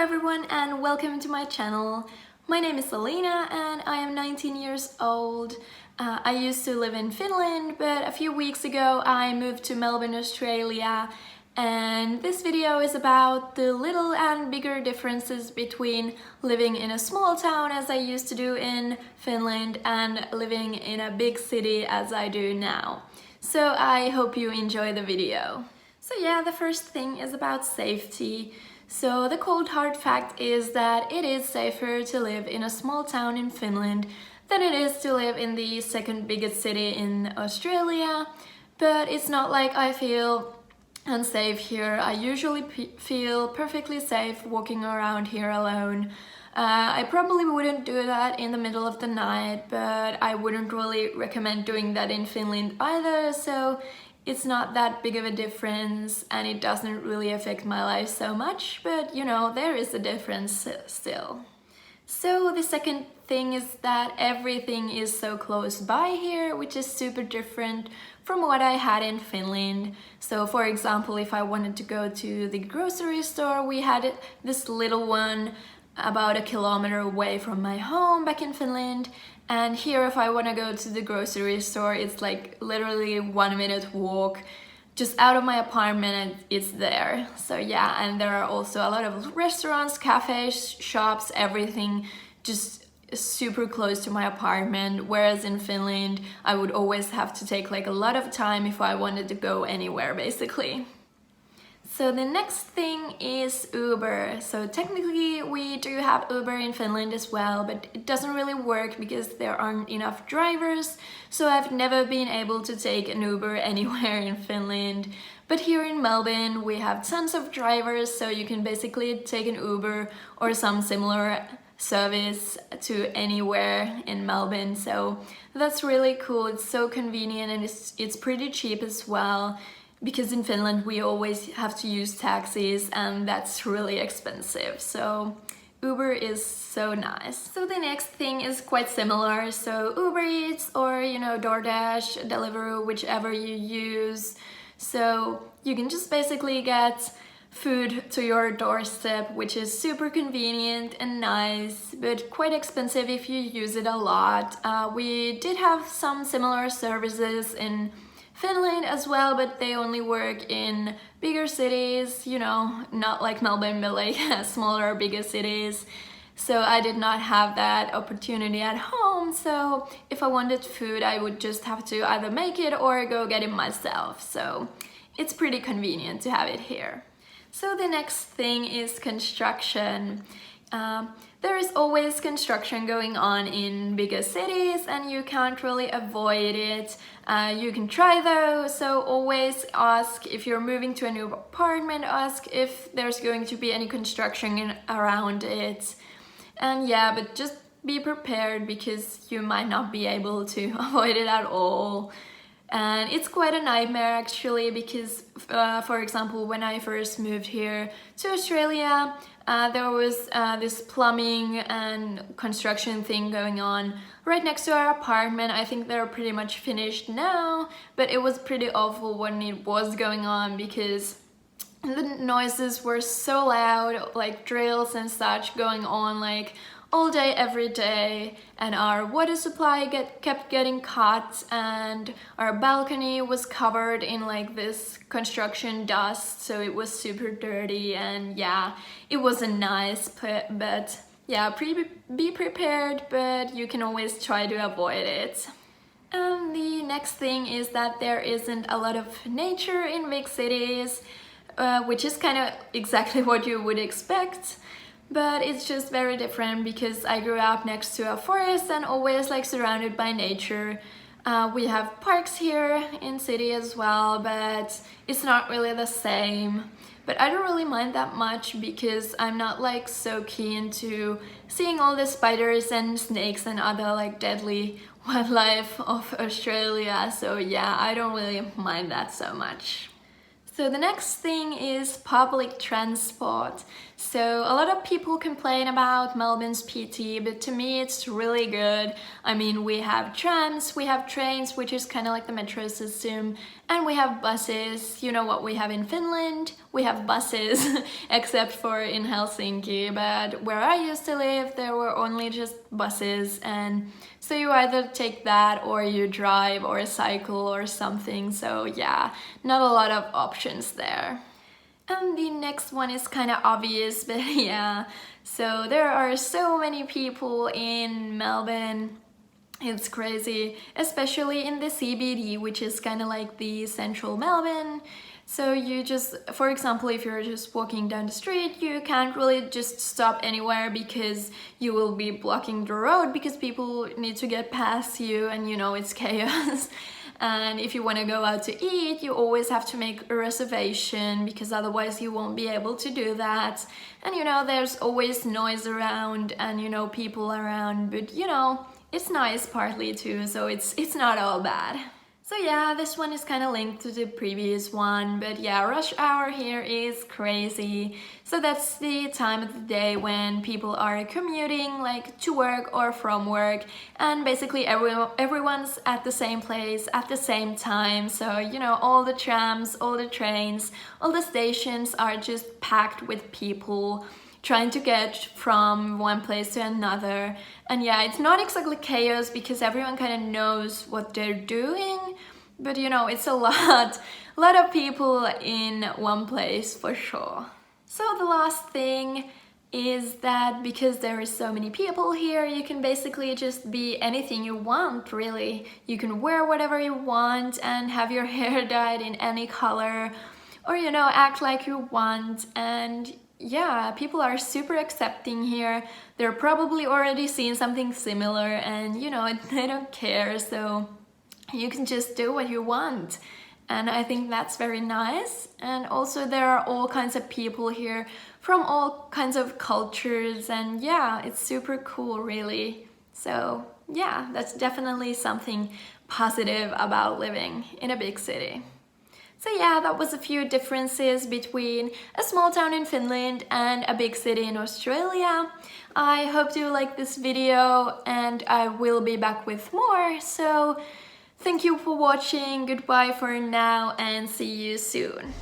everyone and welcome to my channel. My name is Elina and I am 19 years old. I used to live in Finland, but a few weeks ago I moved to Melbourne, Australia, and this video is about the little and bigger differences between living in a small town as I used to do in Finland and living in a big city as I do now. So I hope you enjoy the video. So yeah, the first thing is about safety. So the cold hard fact is that it is safer to live in a small town in Finland than it is to live in the second biggest city in Australia. But it's not like I feel unsafe here. I usually feel perfectly safe walking around here alone. I probably wouldn't do that in the middle of the night, but I wouldn't really recommend doing that in Finland either, so it's not that big of a difference and it doesn't really affect my life so much, but you know, there is a difference still. So the second thing is that everything is so close by here, which is super different from what I had in Finland. So for example, if I wanted to go to the grocery store, we had this little one about 1 kilometer away from my home back in Finland. And here, if I want to go to the grocery store, it's like literally 1 minute walk just out of my apartment and it's there. So yeah, and there are also a lot of restaurants, cafes, shops, everything just super close to my apartment. Whereas in Finland, I would always have to take like a lot of time if I wanted to go anywhere basically. So the next thing is Uber. So technically we do have Uber in Finland as well, but it doesn't really work because there aren't enough drivers. So I've never been able to take an Uber anywhere in Finland. But here in Melbourne we have tons of drivers, so you can basically take an Uber or some similar service to anywhere in Melbourne. So that's really cool. It's so convenient and it's pretty cheap as well. Because in Finland we always have to use taxis and that's really expensive. So Uber is so nice. So the next thing is quite similar. So Uber Eats or DoorDash, Deliveroo, whichever you use. So you can just basically get food to your doorstep, which is super convenient and nice, but quite expensive if you use it a lot. We did have some similar services in Finland as well, but they only work in bigger cities, not like Melbourne, but like smaller, bigger cities. So I did not have that opportunity at home, so if I wanted food, I would just have to either make it or go get it myself. So it's pretty convenient to have it here. So the next thing is construction. There is always construction going on in bigger cities and you can't really avoid it. You can try though, so always ask if you're moving to a new apartment, ask if there's going to be any construction around it. And yeah, but just be prepared because you might not be able to avoid it at all. And it's quite a nightmare actually because, for example, when I first moved here to Australia, there was this plumbing and construction thing going on right next to our apartment. I think they're pretty much finished now, but it was pretty awful when it was going on because the noises were so loud, like drills and such going on like all day, every day, and our water supply kept getting cut and our balcony was covered in like this construction dust, so it was super dirty and yeah, it wasn't nice, but yeah, be prepared, but you can always try to avoid it. And the next thing is that there isn't a lot of nature in big cities, which is kind of exactly what you would expect. But it's just very different because I grew up next to a forest and always like surrounded by nature. We have parks here in city as well, but it's not really the same. But I don't really mind that much because I'm not like so keen to seeing all the spiders and snakes and other like deadly wildlife of Australia. So yeah, I don't really mind that so much. So the next thing is public transport. So a lot of people complain about Melbourne's PT, but to me it's really good. I mean, we have trams, we have trains, which is kind of like the metro system, and we have buses. You know what we have in Finland? We have buses, except for in Helsinki, but where I used to live there were only just buses, and so you either take that or you drive or cycle or something. So yeah, not a lot of options there. And the next one is kind of obvious, but yeah, so there are so many people in Melbourne. It's crazy, especially in the CBD, which is kind of like the central Melbourne. So you just, for example, if you're just walking down the street, you can't really just stop anywhere because you will be blocking the road because people need to get past you, and you know, it's chaos. And if you want to go out to eat, you always have to make a reservation because otherwise you won't be able to do that. And you know, there's always noise around and you know, people around, but you know, it's nice partly too, so it's not all bad. So yeah, this one is kind of linked to the previous one, but yeah, rush hour here is crazy. So that's the time of the day when people are commuting like to work or from work, and basically everyone's at the same place at the same time. So you know, all the trams, all the trains, all the stations are just packed with people trying to get from one place to another. And yeah, it's not exactly chaos because everyone kind of knows what they're doing, but you know, it's a lot of people in one place for sure. So the last thing is that because there is so many people here, you can basically just be anything you want, really. You can wear whatever you want and have your hair dyed in any color, or you know, act like you want. And yeah, people are super accepting here. They're probably already seen something similar and you know, they don't care, so you can just do what you want. And I think that's very nice. And also there are all kinds of people here from all kinds of cultures, and yeah, it's super cool really. So yeah, that's definitely something positive about living in a big city. So yeah, that was a few differences between a small town in Finland and a big city in Australia. I hope you like this video and I will be back with more. So thank you for watching, goodbye for now and see you soon.